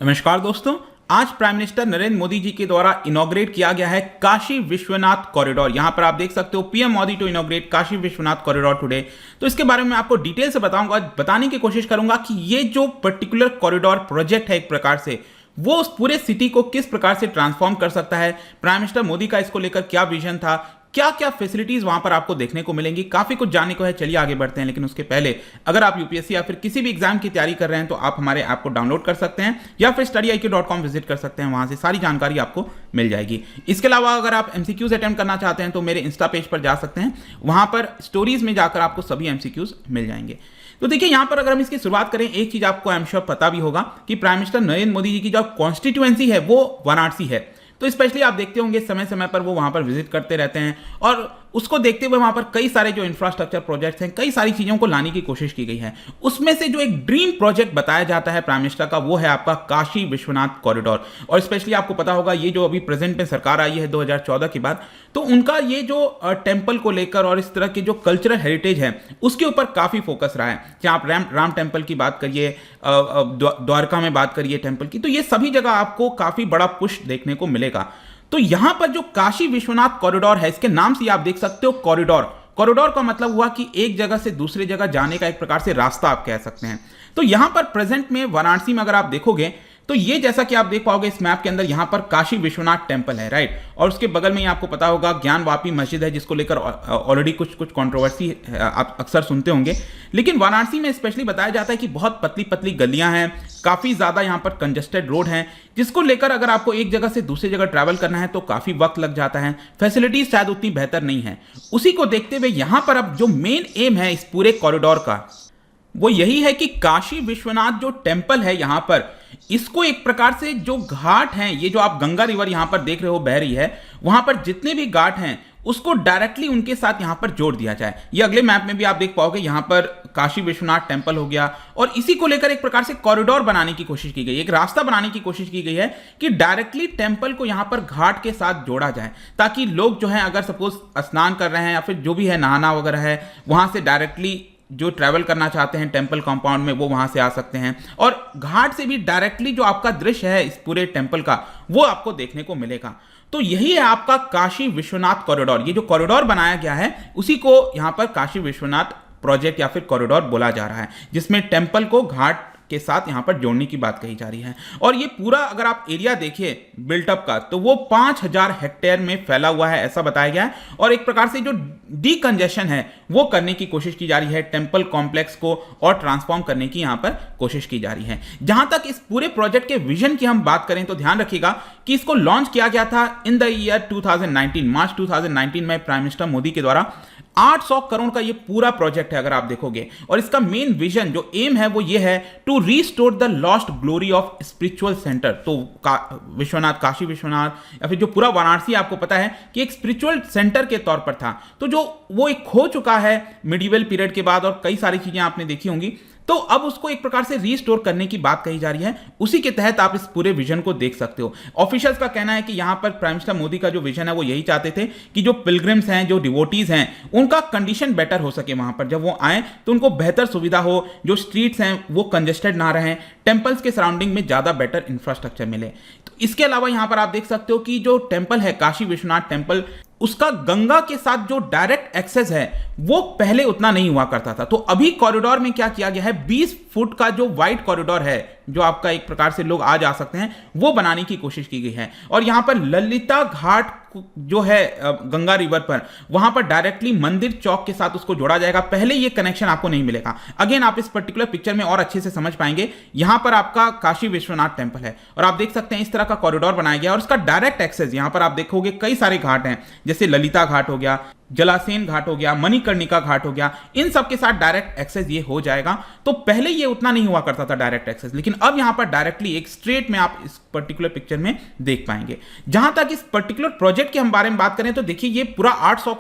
नमस्कार दोस्तों, आज प्राइम मिनिस्टर नरेंद्र मोदी जी के द्वारा इनॉग्रेट किया गया है काशी विश्वनाथ कॉरिडोर। यहां पर आप देख सकते हो PM Modi to inaugurate Kashi Vishwanath corridor today. तो इसके बारे में आपको डिटेल से बताऊंगा, बताने की कोशिश करूंगा कि ये जो पर्टिकुलर कॉरिडोर प्रोजेक्ट है एक प्रकार से वो उस पूरे सिटी को किस प्रकार से ट्रांसफॉर्म कर सकता है। प्राइम मिनिस्टर मोदी का इसको लेकर क्या विजन था, क्या क्या फैसिलिटीज वहां पर आपको देखने को मिलेंगी, काफी कुछ जानने को है। चलिए आगे बढ़ते हैं, लेकिन उसके पहले अगर आप यूपीएससी या फिर किसी भी एग्जाम की तैयारी कर रहे हैं तो आप हमारे ऐप को डाउनलोड कर सकते हैं या फिर study.iq.com विजिट कर सकते हैं, वहां से सारी जानकारी आपको मिल जाएगी। इसके अलावा अगर आप एमसीक्यूज अटेम्प्ट करना चाहते हैं तो मेरे इंस्टा पेज पर जा सकते हैं, वहां पर स्टोरीज में जाकर आपको सभी एमसीक्यूज मिल जाएंगे। तो देखिए यहां पर अगर हम इसकी शुरुआत करें, एक चीज आपको आई एम श्योर पता भी होगा कि प्राइम मिनिस्टर नरेंद्र मोदी जी की जो कॉन्स्टिट्यूएंसी है वो वाराणसी है। तो स्पेशली आप देखते होंगे समय समय पर वो वहां पर विजिट करते रहते हैं और उसको देखते हुए वहां पर कई सारे जो इंफ्रास्ट्रक्चर प्रोजेक्ट्स हैं, कई सारी चीजों को लाने की कोशिश की गई है। उसमें से जो एक ड्रीम प्रोजेक्ट बताया जाता है प्राइम मिनिस्टर का, वो है आपका काशी विश्वनाथ कॉरिडोर। और स्पेशली आपको पता होगा ये जो अभी प्रेजेंट में सरकार आई है 2014 के बाद, तो उनका ये जो टेम्पल को लेकर और इस तरह के जो कल्चरल हेरिटेज है उसके ऊपर काफी फोकस रहा है। चाहे आप राम टेम्पल की बात करिए, द्वारका में बात करिए टेम्पल की, तो ये सभी जगह आपको काफी बड़ा पुश देखने को मिलेगा। तो यहां पर जो काशी विश्वनाथ कॉरिडोर है, इसके नाम से आप देख सकते हो कॉरिडोर। कॉरिडोर का मतलब हुआ कि एक जगह से दूसरी जगह जाने का एक प्रकार से रास्ता आप कह सकते हैं। तो यहां पर प्रेजेंट में वाराणसी में अगर आप देखोगे तो ये जैसा कि आप देख पाओगे इस मैप के अंदर, यहां पर काशी विश्वनाथ टेम्पल है, राइट। और उसके बगल में ही आपको पता होगा ज्ञान वापी मस्जिद है, जिसको लेकर ऑलरेडी कुछ कंट्रोवर्सी आप अक्सर सुनते होंगे। लेकिन वाराणसी में स्पेशली बताया जाता है कि बहुत पतली पतली गलियां हैं, काफी ज्यादा यहां पर कंजेस्टेड रोड हैं, जिसको लेकर अगर आपको एक जगह से दूसरी जगह ट्रैवल करना है तो काफी वक्त लग जाता है। फैसिलिटीज शायद उतनी बेहतर नहीं है। उसी को देखते हुए यहां पर अब जो मेन एम है इस पूरे कॉरिडोर का, वो यही है कि काशी विश्वनाथ जो टेम्पल है यहां पर, इसको एक प्रकार से जो घाट हैं, ये जो आप गंगा रिवर यहां पर देख रहे हो बह रही है, वहां पर जितने भी घाट हैं उसको डायरेक्टली उनके साथ यहां पर जोड़ दिया जाए। ये अगले मैप में भी आप देख पाओगे, यहां पर काशी विश्वनाथ टेम्पल हो गया और इसी को लेकर एक प्रकार से कॉरिडोर बनाने की कोशिश की गई, एक रास्ता बनाने की कोशिश की गई है कि डायरेक्टली टेम्पल को यहां पर घाट के साथ जोड़ा जाए, ताकि लोग जो है अगर सपोज स्नान कर रहे हैं या फिर जो भी है नहाना वगैरह है, वहां से डायरेक्टली जो ट्रैवल करना चाहते हैं टेम्पल कंपाउंड में वो वहां से आ सकते हैं और घाट से भी डायरेक्टली जो आपका दृश्य है इस पूरे टेम्पल का वो आपको देखने को मिलेगा। तो यही है आपका काशी विश्वनाथ कॉरिडोर। ये जो कॉरिडोर बनाया गया है उसी को यहां पर काशी विश्वनाथ प्रोजेक्ट या फिर कॉरिडोर बोला जा रहा है, जिसमें टेम्पल को घाट के साथ यहां पर जोड़ने की बात कही जा रही है। और ये पूरा अगर आप एरिया देखिए बिल्टअप का, तो वो 5000 हेक्टेयर में फैला हुआ है ऐसा बताया गया है। और एक प्रकार से जो डीकंजेशन है वो करने की कोशिश की जा रही है, टेम्पल कॉम्प्लेक्स को और ट्रांसफॉर्म करने की यहां पर कोशिश की जा रही है। जहां तक इस पूरे प्रोजेक्ट के विजन की हम बात करें तो ध्यान रखिएगा कि इसको लॉन्च किया गया था इन द ईयर 2019, मार्च 2019 में प्राइम मिनिस्टर मोदी के द्वारा। 800 करोड़ का ये पूरा प्रोजेक्ट है अगर आप देखोगे, और इसका मेन विजन जो एम है वो ये है to restore the lost glory of spiritual centre. तो विश्वनाथ, काशी विश्वनाथ या फिर जो पूरा वाराणसी आपको पता है कि एक स्पिरिचुअल सेंटर के तौर पर था, तो जो वो एक खो चुका है मिडिवल पीरियड के बाद और कई सारी चीजें आपने देखी होंगी, तो अब उसको एक प्रकार से रीस्टोर करने की बात कही जा रही है। उसी के तहत आप इस पूरे विजन को देख सकते हो। ऑफिशियल्स का कहना है कि यहां पर प्राइम मिनिस्टर मोदी का जो विजन है वो यही चाहते थे कि जो पिलग्रिम्स हैं, जो डिवोटीज हैं, उनका कंडीशन बेटर हो सके, वहां पर जब वो आए तो उनको बेहतर सुविधा हो, जो स्ट्रीट्स हैं वो कंजेस्टेड ना रहें, टेम्पल्स के सराउंडिंग में ज्यादा बेटर इंफ्रास्ट्रक्चर मिले। तो इसके अलावा यहां पर आप देख सकते हो कि जो टेम्पल है काशी विश्वनाथ टेम्पल, उसका गंगा के साथ जो डायरेक्ट एक्सेस है वो पहले उतना नहीं हुआ करता था। तो अभी कॉरिडोर में क्या किया गया है, 20 फुट का जो वाइड कॉरिडोर है, जो आपका एक प्रकार से लोग आ जा सकते हैं, वो बनाने की कोशिश की गई है। और यहां पर ललिता घाट जो है गंगा रिवर पर, वहां पर डायरेक्टली मंदिर चौक के साथ उसको जोड़ा जाएगा। पहले ये कनेक्शन आपको नहीं मिलेगा। अगेन आप इस पर्टिकुलर पिक्चर में और अच्छे से समझ पाएंगे। यहां पर आपका काशी विश्वनाथ टेम्पल है और आप देख सकते हैं इस तरह का कॉरिडोर बनाया गया और उसका डायरेक्ट एक्सेस यहां पर आप देखोगे कई सारे घाट हैं, जैसे ललिता घाट हो गया, जलासेन घाट हो गया, मणिकर्णिका घाट हो गया, इन सब के साथ डायरेक्ट एक्सेस ये हो जाएगा। तो पहले ये उतना नहीं हुआ करता था डायरेक्ट एक्सेस, लेकिन अब यहां पर डायरेक्टली एक स्ट्रेट में आप इस पर्टिकुलर पिक्चर में देख पाएंगे। जहां तक इस पर्टिकुलर प्रोजेक्ट के हम बारे में बात करें तो देखिए ये पूरा 800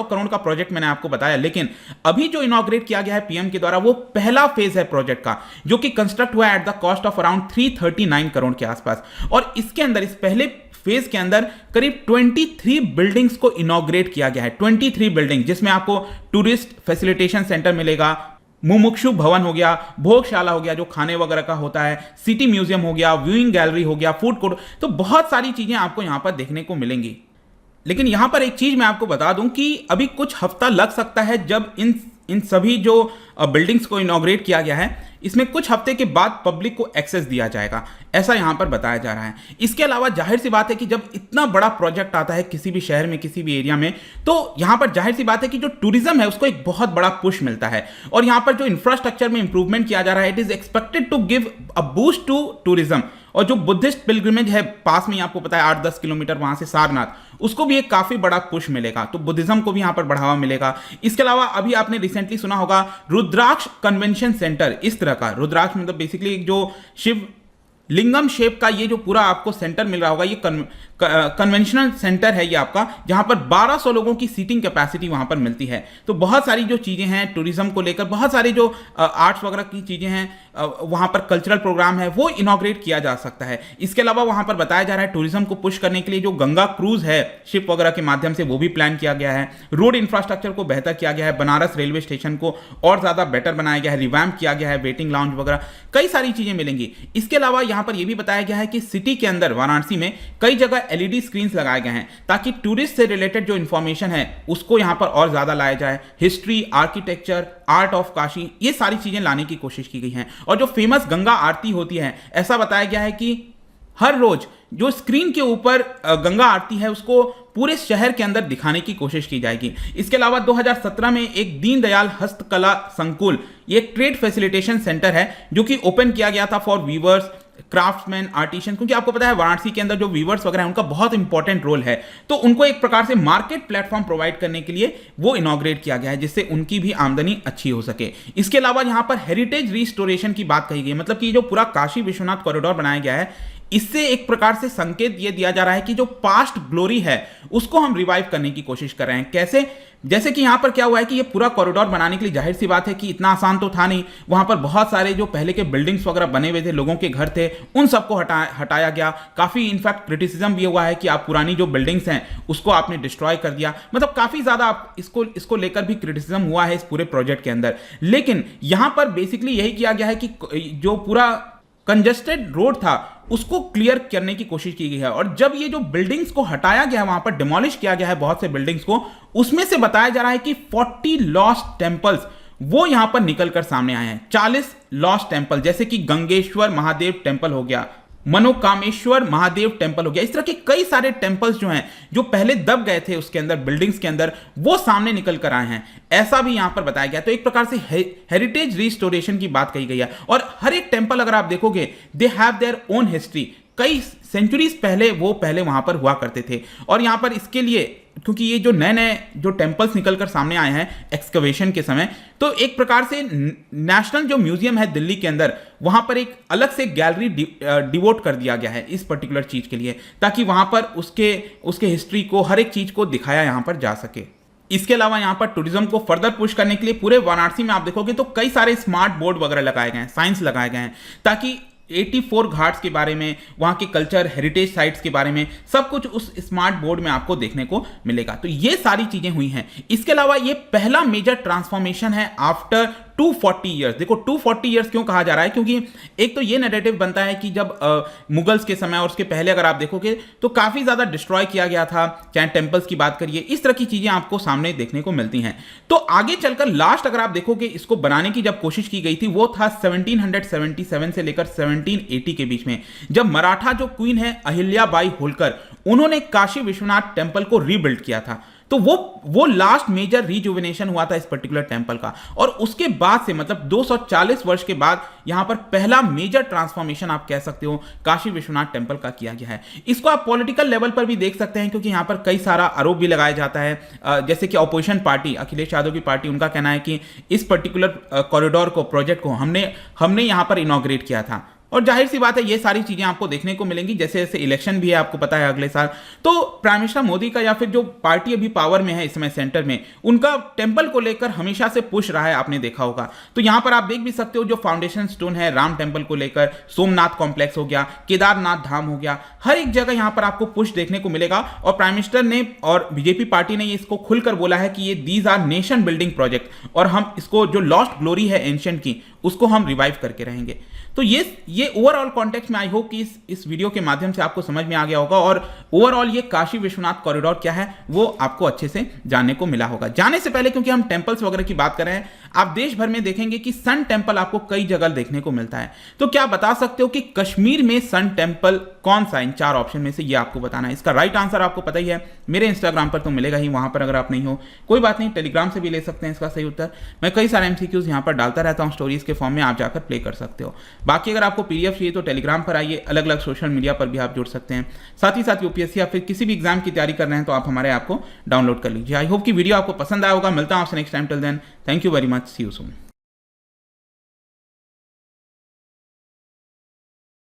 करोड़ का प्रोजेक्ट मैंने आपको बताया, लेकिन अभी जो इनॉग्रेट किया गया है पीएम के द्वारा वो पहला फेज है प्रोजेक्ट का, जो कि कंस्ट्रक्ट हुआ है at the cost of around 339 crore के आसपास। और इसके अंदर इस पहले फेज के अंदर करीब 23 बिल्डिंग्स को इनॉग्रेट किया गया है। 23 बिल्डिंग, जिसमें आपको टूरिस्ट फैसिलिटेशन सेंटर मिलेगा, मुमुक्षु भवन हो गया, भोगशाला हो गया जो खाने वगैरह का होता है, सिटी म्यूजियम हो गया, व्यूइंग गैलरी हो गया, फूड कोर्ट, तो बहुत सारी चीजें आपको यहां पर देखने को मिलेंगी। लेकिन यहां पर एक चीज मैं आपको बता दूं कि अभी कुछ हफ्ता लग सकता है जब इन सभी जो बिल्डिंग्स को इनॉग्रेट किया गया है, इसमें कुछ हफ्ते के बाद पब्लिक को एक्सेस दिया जाएगा, ऐसा यहां पर बताया जा रहा है। इसके अलावा जाहिर सी बात है कि जब इतना बड़ा प्रोजेक्ट आता है किसी भी शहर में, किसी भी एरिया में, तो यहां पर जाहिर सी बात है कि जो टूरिज्म है उसको एक बहुत बड़ा पुश मिलता है। और यहां पर जो इंफ्रास्ट्रक्चर में इंप्रूवमेंट किया जा रहा है, it is expected to give a boost to tourism. और जो बुद्धिस्ट पिलग्रिमेज है पास में, आपको पता है 8-10 किलोमीटर वहां से सारनाथ, उसको भी एक काफी बड़ा पुश मिलेगा, तो बुद्धिज्म को भी यहां पर बढ़ावा मिलेगा। इसके अलावा अभी आपने रिसेंटली सुना होगा रुद्राक्ष कन्वेंशन सेंटर, इस तरह का रुद्राक्ष मतलब बेसिकली जो शिव लिंगम शेप का ये जो पूरा आपको सेंटर मिल रहा होगा, ये कन्वेंशनल सेंटर है ये आपका, जहां पर 1200 लोगों की सीटिंग कैपेसिटी वहां पर मिलती है। तो बहुत सारी जो चीजें हैं टूरिज्म को लेकर, बहुत सारी जो आर्ट्स वगैरह की चीजें हैं, वहां पर कल्चरल प्रोग्राम है, वो इनॉग्रेट किया जा सकता है। इसके अलावा वहां पर बताया जा रहा है टूरिज्म को पुश करने के लिए जो गंगा क्रूज है शिप वगैरह के माध्यम से, वो भी प्लान किया गया है। रोड इंफ्रास्ट्रक्चर को बेहतर किया गया है, बनारस रेलवे स्टेशन को और ज्यादा बेटर बनाया गया है, रिवैम्प किया गया है, वेटिंग लाउंज वगैरह कई सारी चीजें मिलेंगी। इसके अलावा यहां पर यह भी बताया गया है कि सिटी के अंदर वाराणसी में कई जगह एलईडी स्क्रीन्स लगाए गए हैं, ताकि टूरिस्ट से रिलेटेड जो इंफॉर्मेशन है उसको यहां पर और ज्यादा लाया जाए। History, architecture, art of Kashi, ये सारी चीजें लाने की कोशिश की गई है। और जो फेमस गंगा आरती होती है, ऐसा बताया गया है कि हर रोज जो स्क्रीन के ऊपर गंगा आरती है उसको पूरे शहर के अंदर दिखाने की कोशिश की जाएगी। इसके अलावा 2017 में एक दीनदयाल हस्तकला संकुल, ये एक ट्रेड फैसिलिटेशन सेंटर है जो कि ओपन किया गया था फॉर वीवर्स, क्राफ्ट्समैन, आर्टिशियन, क्योंकि आपको पता है वाराणसी के अंदर जो वीवर्स वगैरह हैं उनका बहुत इंपॉर्टेंट रोल है, तो उनको एक प्रकार से मार्केट प्लेटफॉर्म प्रोवाइड करने के लिए वो इनॉग्रेट किया गया है, जिससे उनकी भी आमदनी अच्छी हो सके। इसके अलावा यहां पर हेरिटेज रिस्टोरेशन की बात कही गई, मतलब कि जो पूरा काशी विश्वनाथ कॉरिडोर बनाया गया है, इससे एक प्रकार से संकेत ये दिया जा रहा है कि जो पास्ट ग्लोरी है उसको हम रिवाइव करने की कोशिश कर रहे हैं। कैसे? जैसे कि यहां पर क्या हुआ है कि ये पूरा कॉरिडोर बनाने के लिए जाहिर सी बात है कि इतना आसान तो था नहीं, वहां पर बहुत सारे जो पहले के बिल्डिंग्स वगैरह बने हुए थे, लोगों के घर थे, उन सबको हटाया गया। काफी इनफैक्ट क्रिटिसिज्म भी हुआ है कि आप पुरानी जो बिल्डिंग्स हैं उसको आपने डिस्ट्रॉय कर दिया, मतलब काफी ज्यादा आप इसको लेकर भी क्रिटिसिज्म हुआ है इस पूरे प्रोजेक्ट के अंदर। लेकिन यहां पर बेसिकली यही किया गया है कि जो पूरा कंजेस्टेड रोड था उसको क्लियर करने की कोशिश की गई है। और जब ये जो बिल्डिंग्स को हटाया गया है, वहां पर डिमोलिश किया गया है बहुत से बिल्डिंग्स को, उसमें से बताया जा रहा है कि 40 लॉस्ट टेंपल्स वो यहां पर निकलकर सामने आए हैं। 40 लॉस्ट टेंपल, जैसे कि गंगेश्वर महादेव टेंपल हो गया, मनोकामेश्वर महादेव टेंपल हो गया, इस तरह के कई सारे टेंपल्स जो हैं जो पहले दब गए थे उसके अंदर, बिल्डिंग्स के अंदर, वो सामने निकल कर आए हैं, ऐसा भी यहां पर बताया गया। तो एक प्रकार से हेरिटेज रिस्टोरेशन की बात कही गई है। और हर एक टेंपल अगर आप देखोगे, they have their own history, कई सेंचुरीज पहले वो वहां पर हुआ करते थे। और यहां पर इसके लिए, क्योंकि ये जो नए नए जो टेंपल्स निकलकर सामने आए हैं एक्सकवेशन के समय, तो एक प्रकार से नेशनल जो म्यूजियम है दिल्ली के अंदर, वहां पर एक अलग से गैलरी डिवोट कर दिया गया है इस पर्टिकुलर चीज के लिए, ताकि वहां पर उसके हिस्ट्री को, हर एक चीज को दिखाया यहां पर जा सके। इसके अलावा यहां पर टूरिज्म को फर्दर पुश करने के लिए पूरे वाराणसी में आप देखोगे तो कई सारे स्मार्ट बोर्ड वगैरह लगाए गए हैं, साइंस लगाए गए हैं, ताकि 84 घाट्स के बारे में, वहां के कल्चर, हेरिटेज साइट्स के बारे में सब कुछ उस स्मार्ट बोर्ड में आपको देखने को मिलेगा। तो ये सारी चीजें हुई हैं। इसके अलावा ये पहला मेजर ट्रांसफॉर्मेशन है आफ्टर 240 ईयर्स। देखो 240 ईयर्स क्यों कहा जा रहा है, क्योंकि एक तो ये नैरेटिव बनता है कि जब मुगल्स के समय और उसके पहले अगर आप देखोगे तो काफी ज्यादा डिस्ट्रॉय किया गया था, चाहे टेंपल्स की बात करिए, इस तरह की चीजें आपको सामने देखने को मिलती हैं। तो आगे चलकर लास्ट अगर आप देखोगे, इसको बनाने की जब कोशिश की गई थी वो था 1777 से लेकर 1780 के बीच में, जब मराठा जो क्वीन है अहिल्या बाई होलकर, उन्होंने काशी विश्वनाथ टेंपल को रीबिल्ड किया था। तो वो लास्ट मेजर रिजुविनेशन हुआ था इस पर्टिकुलर टेंपल का। और उसके बाद से, मतलब 240 वर्ष के बाद, यहां पर पहला मेजर ट्रांसफॉर्मेशन आप कह सकते हो काशी विश्वनाथ टेंपल का किया गया है। इसको आप पॉलिटिकल लेवल पर भी देख सकते हैं, क्योंकि यहां पर कई सारा आरोप भी लगाया जाता है, जैसे कि ऑपोजिशन पार्टी अखिलेश यादव की पार्टी, उनका कहना है कि इस पर्टिकुलर कॉरिडोर को, प्रोजेक्ट को हमने यहां पर इनॉग्रेट किया था। और जाहिर सी बात है ये सारी चीजें आपको देखने को मिलेंगी जैसे जैसे इलेक्शन भी है, आपको पता है अगले साल। तो प्राइम मिनिस्टर मोदी का या फिर जो पार्टी अभी पावर में है इस समय सेंटर में, उनका टेंपल को लेकर हमेशा से पुश रहा है, आपने देखा होगा। तो यहां पर आप देख भी सकते हो जो फाउंडेशन स्टोन है राम टेंपल को लेकर, सोमनाथ कॉम्प्लेक्स हो गया, केदारनाथ धाम हो गया, हर एक जगह यहां पर आपको पुश देखने को मिलेगा। और प्राइम मिनिस्टर ने और बीजेपी पार्टी ने इसको खुलकर बोला है कि ये these our nation building project, और हम इसको जो लॉस्ट ग्लोरी है एंशिएंट की उसको हम रिवाइव करके रहेंगे। तो ये ओवरऑल कॉन्टेक्स्ट में आई होप कि इस वीडियो के माध्यम से आपको समझ में आ गया होगा, और ओवरऑल ये काशी विश्वनाथ कॉरिडोर क्या है वो आपको अच्छे से जानने को मिला होगा। जाने से पहले क्योंकि हम टेंपल्स वगैरह की बात कर रहे हैं, आप देश भर में देखेंगे कि सन टेंपल आपको कई जगह देखने को मिलता है। तो क्या बता सकते हो कि कश्मीर में सन टेंपल कौन सा, इन 4 ऑप्शन में से ये आपको बताना है। इसका राइट आंसर आपको पता ही है, मेरे इंस्टाग्राम पर तो मिलेगा ही, वहां पर अगर आप नहीं हो कोई बात नहीं, टेलीग्राम से भी ले सकते हैं इसका सही उत्तर। मैं कई सारे एमसीक्यूज यहां पर डालता रहता हूं स्टोरीज के फॉर्म में, आप जाकर प्ले कर सकते हो। बाकी अगर आपको पीडीएफ चाहिए तो टेलीग्राम पर आइए, अलग अलग सोशल मीडिया पर भी आप जुड़ सकते हैं। साथ ही साथ यूपीएससी या फिर किसी भी एग्जाम की तैयारी कर रहे हैं तो आप हमारे ऐप को डाउनलोड कर लीजिए। आई होप कि वीडियो आपको पसंद आया होगा। मिलता हूं आपसे next time, till then thank you very much, see you soon.